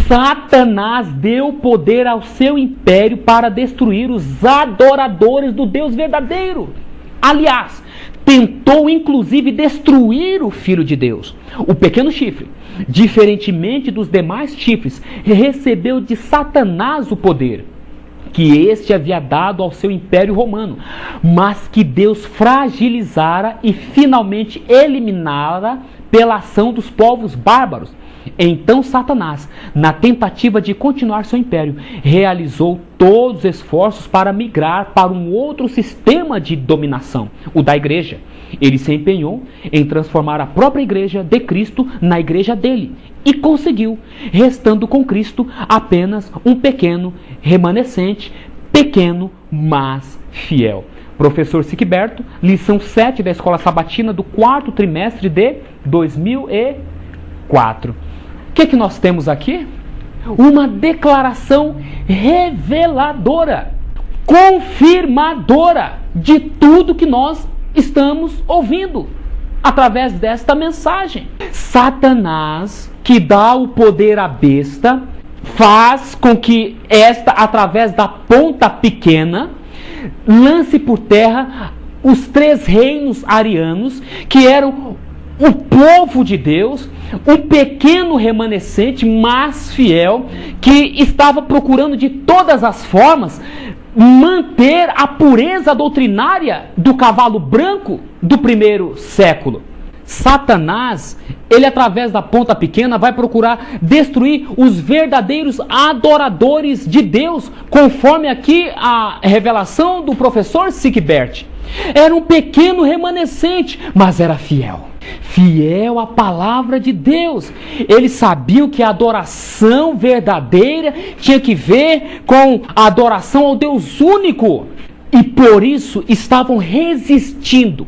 Satanás deu poder ao seu império para destruir os adoradores do Deus verdadeiro. Aliás, tentou inclusive destruir o Filho de Deus. O pequeno chifre, diferentemente dos demais chifres, recebeu de Satanás o poder que este havia dado ao seu império romano, mas que Deus fragilizara e finalmente eliminara pela ação dos povos bárbaros. Então Satanás, na tentativa de continuar seu império, realizou todos os esforços para migrar para um outro sistema de dominação, o da igreja. Ele se empenhou em transformar a própria igreja de Cristo na igreja dele, e conseguiu, restando com Cristo apenas um pequeno remanescente, pequeno, mas fiel. Professor Siqueberto, lição 7 da Escola Sabatina do 4º trimestre de 2004. O que nós temos aqui? Uma declaração reveladora, confirmadora de tudo que nós estamos ouvindo através desta mensagem. Satanás, que dá o poder à besta, faz com que esta, através da ponta pequena, lance por terra os 3 reinos arianos, que eram o povo de Deus, um pequeno remanescente, mas fiel, que estava procurando de todas as formas manter a pureza doutrinária do cavalo branco do primeiro século. Satanás, ele através da ponta pequena vai procurar destruir os verdadeiros adoradores de Deus, conforme aqui a revelação do professor Siqueberto. Era um pequeno remanescente, mas era fiel. Fiel à palavra de Deus. Eles sabiam que a adoração verdadeira tinha que ver com a adoração ao Deus único. E por isso estavam resistindo,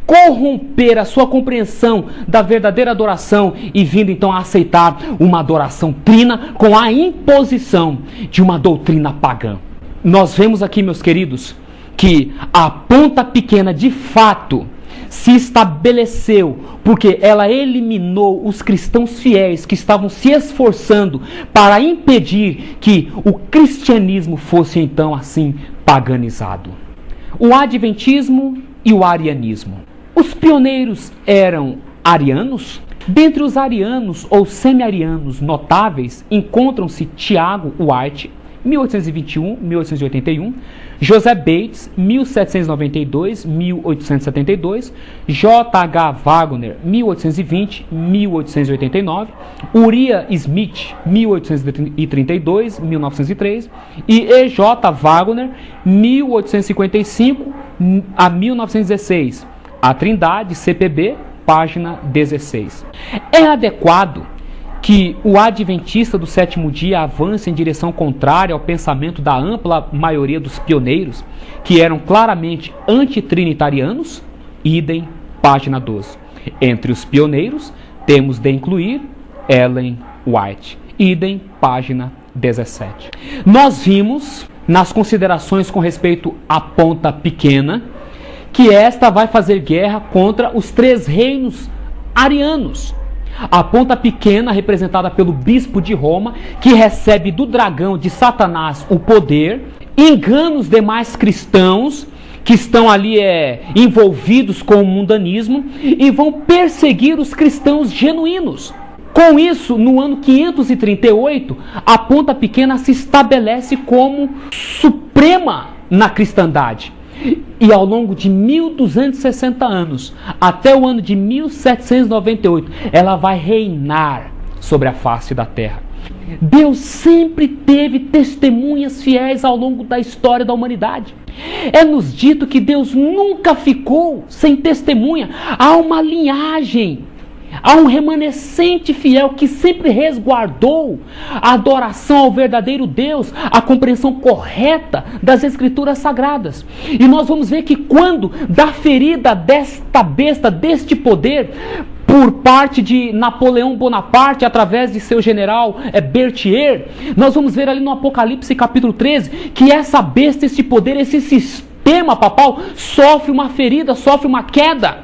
corromper a sua compreensão da verdadeira adoração e vindo então a aceitar uma adoração trina com a imposição de uma doutrina pagã. Nós vemos aqui, meus queridos, que a ponta pequena de fato se estabeleceu porque ela eliminou os cristãos fiéis que estavam se esforçando para impedir que o cristianismo fosse então assim paganizado. O adventismo e o arianismo. Os pioneiros eram arianos. Dentre os arianos ou semi-arianos notáveis encontram-se Tiago White, 1821-1881, José Bates, 1792-1872, J.H. Wagner, 1820-1889, Uriah Smith, 1832-1903 e E.J. Wagner, 1855 a 1916. A Trindade, CPB, página 16. É adequado que o adventista do sétimo dia avance em direção contrária ao pensamento da ampla maioria dos pioneiros, que eram claramente antitrinitarianos? Idem, página 12. Entre os pioneiros, temos de incluir Ellen White. Idem, página 17. Nós vimos, nas considerações com respeito à ponta pequena, que esta vai fazer guerra contra os 3 reinos arianos. A ponta pequena, representada pelo bispo de Roma, que recebe do dragão de Satanás o poder, engana os demais cristãos que estão ali envolvidos com o mundanismo e vão perseguir os cristãos genuínos. Com isso, no ano 538, a ponta pequena se estabelece como suprema na cristandade. E ao longo de 1260 anos, até o ano de 1798, ela vai reinar sobre a face da terra. Deus sempre teve testemunhas fiéis ao longo da história da humanidade. É-nos dito que Deus nunca ficou sem testemunha. Há uma linhagem, há um remanescente fiel que sempre resguardou a adoração ao verdadeiro Deus, a compreensão correta das Escrituras Sagradas. E nós vamos ver que quando da ferida desta besta, deste poder, por parte de Napoleão Bonaparte, através de seu general Berthier, nós vamos ver ali no Apocalipse capítulo 13, que essa besta, esse poder, esse sistema papal, sofre uma ferida, sofre uma queda.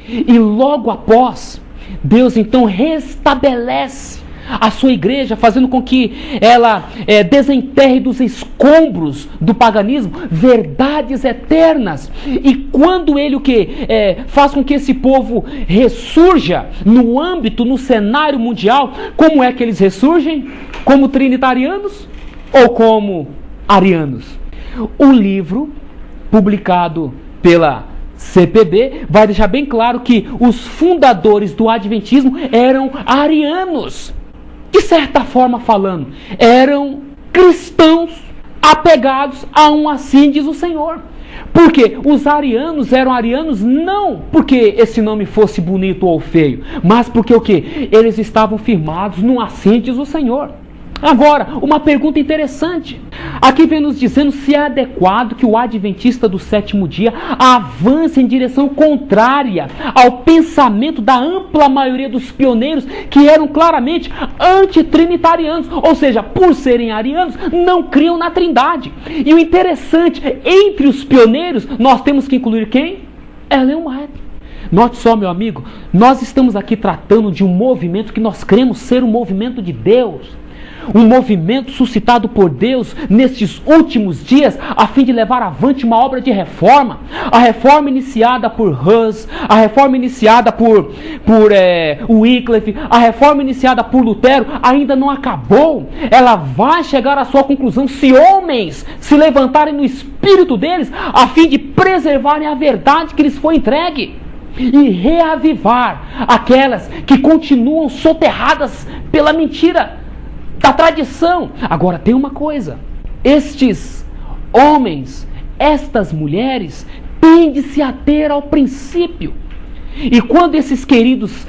E logo após, Deus então restabelece a sua igreja, fazendo com que ela desenterre dos escombros do paganismo verdades eternas. E quando ele faz com que esse povo ressurja no âmbito, no cenário mundial, como é que eles ressurgem? Como trinitarianos ou como arianos? O livro publicado pela CPB vai deixar bem claro que os fundadores do Adventismo eram arianos. De certa forma falando, eram cristãos apegados a um assim diz o Senhor. Porque os arianos eram arianos não porque esse nome fosse bonito ou feio, mas porque o quê? Eles estavam firmados no assim diz o Senhor. Agora, uma pergunta interessante. Aqui vem nos dizendo se é adequado que o adventista do sétimo dia avance em direção contrária ao pensamento da ampla maioria dos pioneiros que eram claramente antitrinitarianos, ou seja, por serem arianos, não criam na Trindade. E o interessante, entre os pioneiros, nós temos que incluir quem? Ellen White. Note só, meu amigo, nós estamos aqui tratando de um movimento que nós cremos ser um movimento de Deus. Um movimento suscitado por Deus nestes últimos dias a fim de levar avante uma obra de reforma. A reforma iniciada por Hus, a reforma iniciada por Wycliffe, a reforma iniciada por Lutero ainda não acabou. Ela vai chegar à sua conclusão se homens se levantarem no espírito deles a fim de preservarem a verdade que lhes foi entregue e reavivar aquelas que continuam soterradas pela mentira da tradição. Agora tem uma coisa: estes homens, estas mulheres têm de se ater ao princípio. E quando esses queridos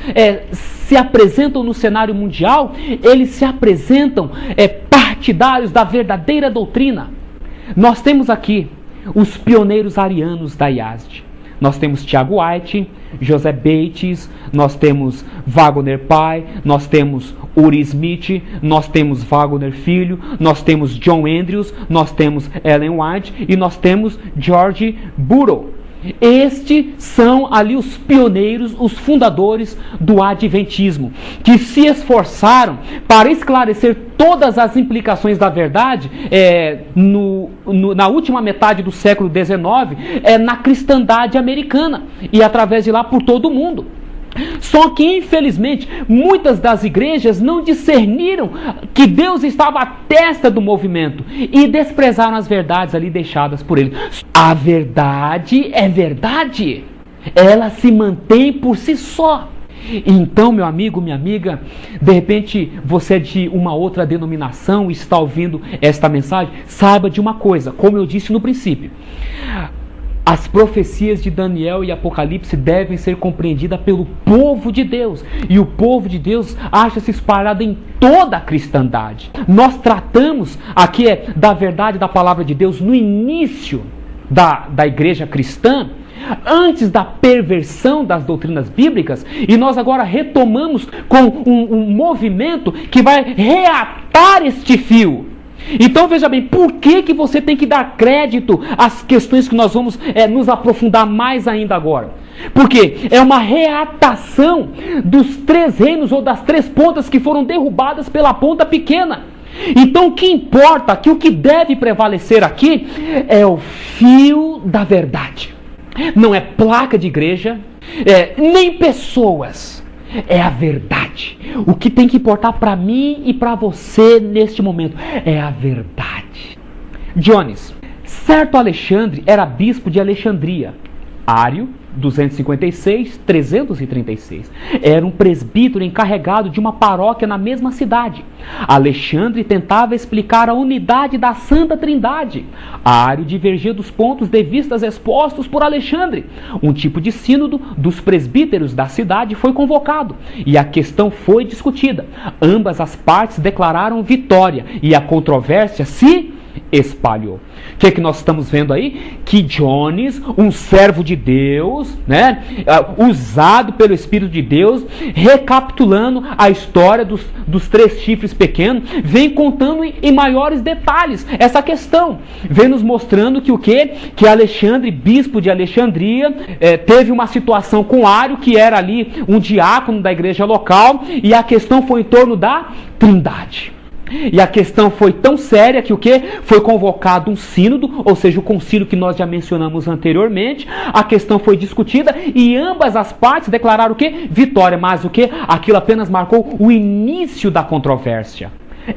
se apresentam no cenário mundial, eles se apresentam partidários da verdadeira doutrina. Nós temos aqui os pioneiros arianos da IASD. Nós temos Tiago White, José Bates, nós temos Wagner pai, nós temos Uri Smith, nós temos Wagner filho, nós temos John Andrews, nós temos Ellen White e nós temos George Burrow. Estes são ali os pioneiros, os fundadores do Adventismo, que se esforçaram para esclarecer todas as implicações da verdade na última metade do século XIX, na cristandade americana e através de lá por todo o mundo. Só que, infelizmente, muitas das igrejas não discerniram que Deus estava à testa do movimento e desprezaram as verdades ali deixadas por ele. A verdade é verdade. Ela se mantém por si só. Então, meu amigo, minha amiga, de repente você é de uma outra denominação e está ouvindo esta mensagem, saiba de uma coisa, como eu disse no princípio. As profecias de Daniel e Apocalipse devem ser compreendidas pelo povo de Deus. E o povo de Deus acha-se espalhado em toda a cristandade. Nós tratamos aqui da verdade da palavra de Deus no início da igreja cristã, antes da perversão das doutrinas bíblicas, e nós agora retomamos com um movimento que vai reatar este fio. Então veja bem, por que você tem que dar crédito às questões que nós vamos nos aprofundar mais ainda agora? Porque é uma reatação dos 3 reinos ou das 3 pontas que foram derrubadas pela ponta pequena. Então o que importa, que o que deve prevalecer aqui é o fio da verdade. Não é placa de igreja, nem pessoas. É a verdade. O que tem que importar para mim e para você neste momento é a verdade. Jones, certo Alexandre era bispo de Alexandria, Ário, 256-336. Era um presbítero encarregado de uma paróquia na mesma cidade. Alexandre tentava explicar a unidade da Santa Trindade. Ário divergia dos pontos de vista expostos por Alexandre. Um tipo de sínodo dos presbíteros da cidade foi convocado e a questão foi discutida. Ambas as partes declararam vitória e a controvérsia se espalhou. O que é que nós estamos vendo aí? Que Jones, um servo de Deus, né, usado pelo Espírito de Deus, recapitulando a história dos 3 chifres pequenos, vem contando em maiores detalhes essa questão. Vem nos mostrando que o quê? Que Alexandre, bispo de Alexandria, teve uma situação com Ário, que era ali um diácono da igreja local, e a questão foi em torno da Trindade. E a questão foi tão séria que o quê? Foi convocado um sínodo, ou seja, o concílio que nós já mencionamos anteriormente. A questão foi discutida e ambas as partes declararam o quê? Vitória, mas o quê? Aquilo apenas marcou o início da controvérsia.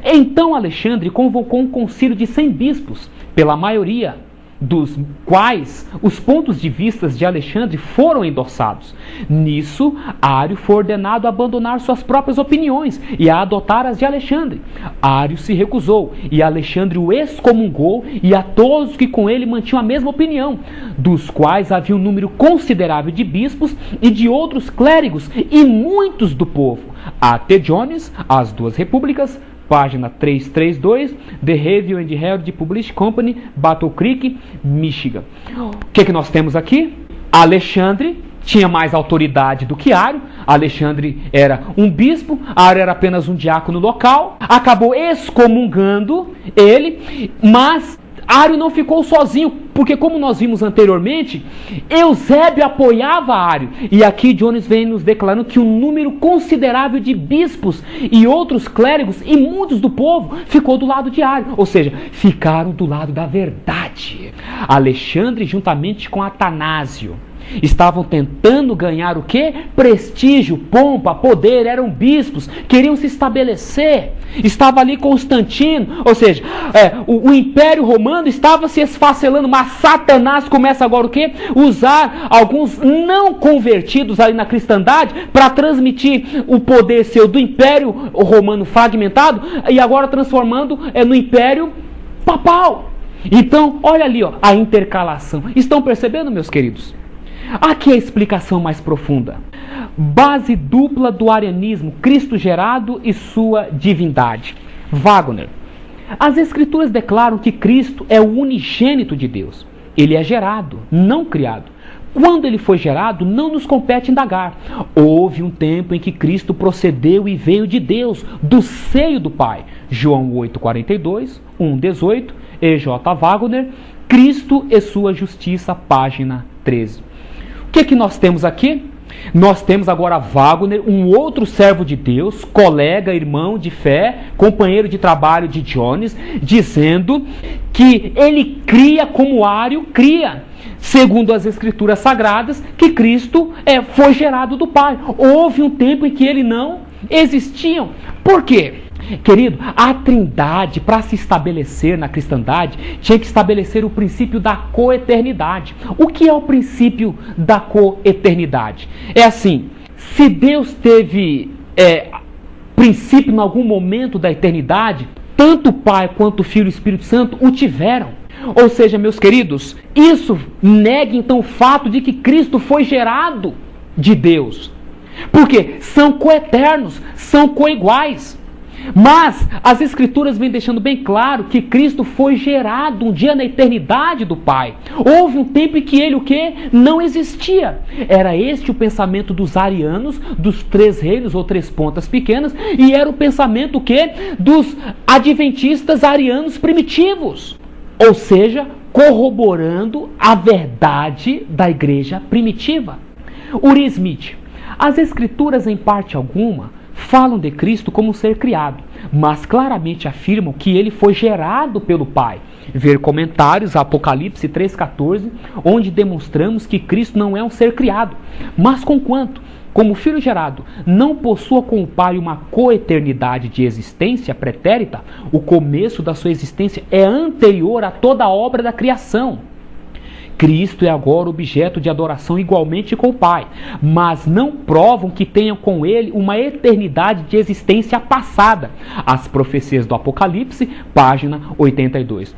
Então Alexandre convocou um concílio de 100 bispos, pela maioria dos quais os pontos de vista de Alexandre foram endossados. Nisso, Ário foi ordenado a abandonar suas próprias opiniões e a adotar as de Alexandre. Ário se recusou e Alexandre o excomungou, e a todos que com ele mantinham a mesma opinião, dos quais havia um número considerável de bispos e de outros clérigos e muitos do povo. A.T. Jones, As Duas Repúblicas, página 332, The Review and Herald Publishing Company, Battle Creek, Michigan. O que nós temos aqui? Alexandre tinha mais autoridade do que Ário. Alexandre era um bispo, Ário era apenas um diácono local, acabou excomungando ele, mas Ário não ficou sozinho, porque como nós vimos anteriormente, Eusébio apoiava Ário. E aqui Jones vem nos declarando que um número considerável de bispos e outros clérigos e muitos do povo ficou do lado de Ário. Ou seja, ficaram do lado da verdade. Alexandre, juntamente com Atanásio, estavam tentando ganhar o quê? Prestígio, pompa, poder, eram bispos, queriam se estabelecer. Estava ali Constantino, ou seja, o Império Romano estava se esfacelando, mas Satanás começa agora o quê? Usar alguns não convertidos ali na cristandade para transmitir o poder seu do Império Romano fragmentado e agora transformando no Império Papal. Então, olha ali, ó, a intercalação. Estão percebendo, meus queridos? Aqui é a explicação mais profunda. Base dupla do arianismo, Cristo gerado e sua divindade. Wagner. As Escrituras declaram que Cristo é o unigênito de Deus. Ele é gerado, não criado. Quando ele foi gerado, não nos compete indagar. Houve um tempo em que Cristo procedeu e veio de Deus, do seio do Pai. João 8,42, 1,18, E.J. Wagner, Cristo e sua justiça, página 13. O que nós temos aqui? Nós temos agora Wagner, um outro servo de Deus, colega, irmão de fé, companheiro de trabalho de Jones, dizendo que ele cria como Ário cria, segundo as Escrituras Sagradas, que Cristo foi gerado do Pai. Houve um tempo em que ele não existia. Por quê? Querido, a Trindade, para se estabelecer na cristandade, tinha que estabelecer o princípio da coeternidade. O que é o princípio da coeternidade? É assim, se Deus teve princípio em algum momento da eternidade, tanto o Pai quanto o Filho e o Espírito Santo o tiveram. Ou seja, meus queridos, isso nega então o fato de que Cristo foi gerado de Deus. Porque são coeternos, são coiguais. Mas as Escrituras vêm deixando bem claro que Cristo foi gerado um dia na eternidade do Pai. Houve um tempo em que ele o quê? Não existia. Era este o pensamento dos arianos, dos 3 reinos ou 3 pontas pequenas, e era o pensamento o quê? Dos adventistas arianos primitivos. Ou seja, corroborando a verdade da igreja primitiva. Uri Smith. As Escrituras, em parte alguma, falam de Cristo como um ser criado, mas claramente afirmam que ele foi gerado pelo Pai. Ver comentários a Apocalipse 3,14, onde demonstramos que Cristo não é um ser criado, mas conquanto, como filho gerado, não possua com o Pai uma coeternidade de existência pretérita, o começo da sua existência é anterior a toda a obra da criação. Cristo é agora objeto de adoração igualmente com o Pai, mas não provam que tenham com ele uma eternidade de existência passada. As profecias do Apocalipse, página 82.